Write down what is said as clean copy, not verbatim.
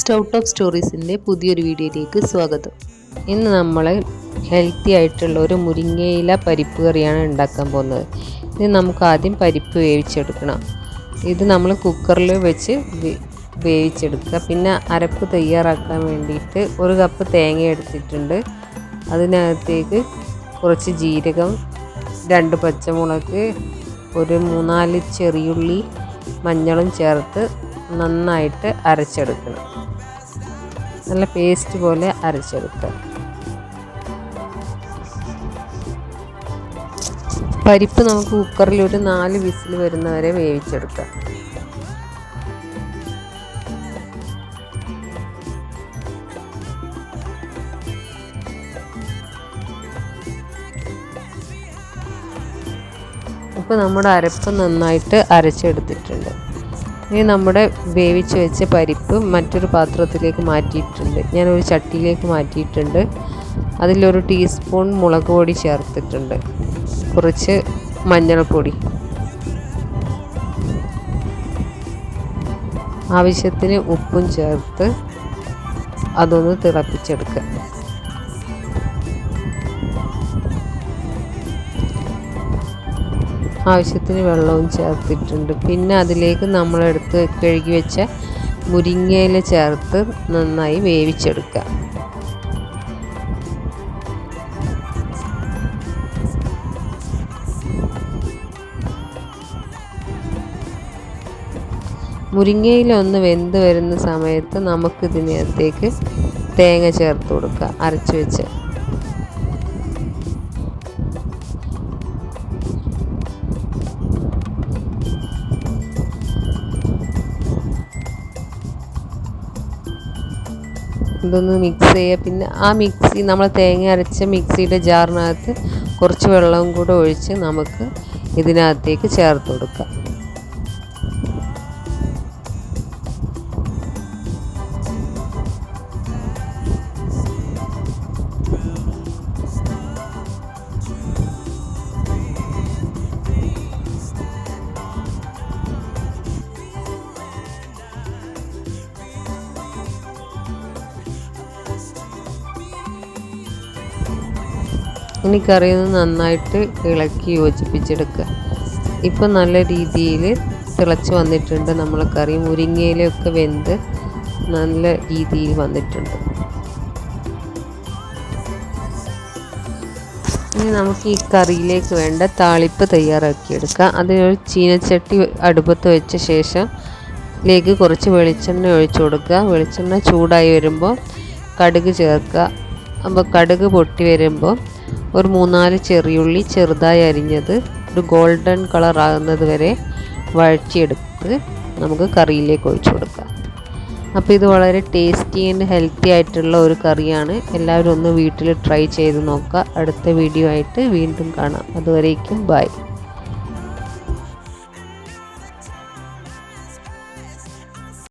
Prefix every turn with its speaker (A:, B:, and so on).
A: Stove top സ്റ്റോറീസിൻ്റെ പുതിയൊരു വീഡിയോയിലേക്ക് സ്വാഗതം. ഇന്ന് നമ്മൾ ഹെൽത്തി ആയിട്ടുള്ള ഒരു മുരിങ്ങയില പരിപ്പ് കറിയാണ് ഉണ്ടാക്കാൻ പോകുന്നത്. ഇത് നമുക്ക് ആദ്യം പരിപ്പ് വേവിച്ചെടുക്കണം. ഇത് നമ്മൾ കുക്കറിൽ വെച്ച് വേവിച്ചെടുക്കുക. പിന്നെ അരപ്പ് തയ്യാറാക്കാൻ വേണ്ടിയിട്ട് 1 കപ്പ് തേങ്ങ എടുത്തിട്ടുണ്ട്. അതിനകത്തേക്ക് കുറച്ച് ജീരകം, 2 പച്ചമുളക്, ഒരു 3-4 ചെറിയുള്ളി, മഞ്ഞളും ചേർത്ത് നന്നായിട്ട് അരച്ചെടുക്കണം. നല്ല പേസ്റ്റ് പോലെ അരച്ചെടുക്കുക. പരിപ്പ് നമുക്ക് കുക്കറിൽ ഒരു 4 വിസിൽ വരുന്നവരെ വേവിച്ചെടുക്കാം. ഇപ്പോൾ നമ്മുടെ അരപ്പ് നന്നായിട്ട് അരച്ചെടുത്തിട്ടുണ്ട്. ഇനി നമ്മുടെ വേവിച്ച് വെച്ച പരിപ്പ് മറ്റൊരു പാത്രത്തിലേക്ക് മാറ്റിയിട്ടുണ്ട്. ഞാനൊരു ചട്ടിയിലേക്ക് മാറ്റിയിട്ടുണ്ട്. അതിലൊരു ടീസ്പൂൺ മുളക് പൊടി ചേർത്തിട്ടുണ്ട്, കുറച്ച് മഞ്ഞൾപ്പൊടി, ആവശ്യത്തിന് ഉപ്പും ചേർത്ത് അതൊന്ന് തിളപ്പിച്ചെടുക്കുക. ആവശ്യത്തിന് വെള്ളവും ചേർത്തിട്ടുണ്ട്. പിന്നെ അതിലേക്ക് നമ്മളെടുത്ത് കഴുകി വെച്ച മുരിങ്ങയില ചേർത്ത് നന്നായി വേവിച്ചെടുക്കുക. മുരിങ്ങയില ഒന്ന് വെന്ത് വരുന്ന സമയത്ത് നമുക്കിതിനകത്തേക്ക് തേങ്ങ ചേർത്ത് കൊടുക്കുക, അരച്ച് വെച്ച്. ഇതൊന്ന് മിക്സ് ചെയ്യുക. പിന്നെ ആ നമ്മൾ തേങ്ങ അരച്ച മിക്സിയുടെ ജാറിനകത്ത് കുറച്ച് വെള്ളവും കൂടെ ഒഴിച്ച് നമുക്ക് ഇതിനകത്തേക്ക് ചേർത്ത് കൊടുക്കാം. ഇനി കറിയൊന്ന് നന്നായിട്ട് ഇളക്കി യോജിപ്പിച്ചെടുക്കുക. ഇപ്പം നല്ല രീതിയിൽ തിളച്ച് വന്നിട്ടുണ്ട് നമ്മളെ കറി. മുരിങ്ങയിലൊക്കെ വെന്ത് നല്ല രീതിയിൽ വന്നിട്ടുണ്ട്. ഇനി നമുക്ക് ഈ കറിയിലേക്ക് വേണ്ട താളിപ്പ് തയ്യാറാക്കിയെടുക്കാം. അതിനൊരു ചീനച്ചട്ടി അടുപ്പത്ത് വെച്ച ശേഷം ഇതിലേക്ക് കുറച്ച് വെളിച്ചെണ്ണ ഒഴിച്ചു കൊടുക്കുക. വെളിച്ചെണ്ണ ചൂടായി വരുമ്പോൾ കടുക് ചേർക്കുക. അപ്പോൾ കടുക് പൊട്ടി വരുമ്പോൾ ഒരു 3-4 ചെറിയുള്ളി ചെറുതായി അരിഞ്ഞത് ഒരു ഗോൾഡൻ കളർ ആകുന്നത് വരെ വഴറ്റിയെടുത്ത് നമുക്ക് കറിയിലേക്ക് ഒഴിച്ചു കൊടുക്കാം. അപ്പോൾ ഇത് വളരെ ടേസ്റ്റി ആൻഡ് ഹെൽത്തി ആയിട്ടുള്ള ഒരു കറിയാണ്. എല്ലാവരും ഒന്ന് വീട്ടിൽ ട്രൈ ചെയ്ത് നോക്കുക. അടുത്ത വീഡിയോ ആയിട്ട് വീണ്ടും കാണാം. അതുവരേക്കും ബൈ.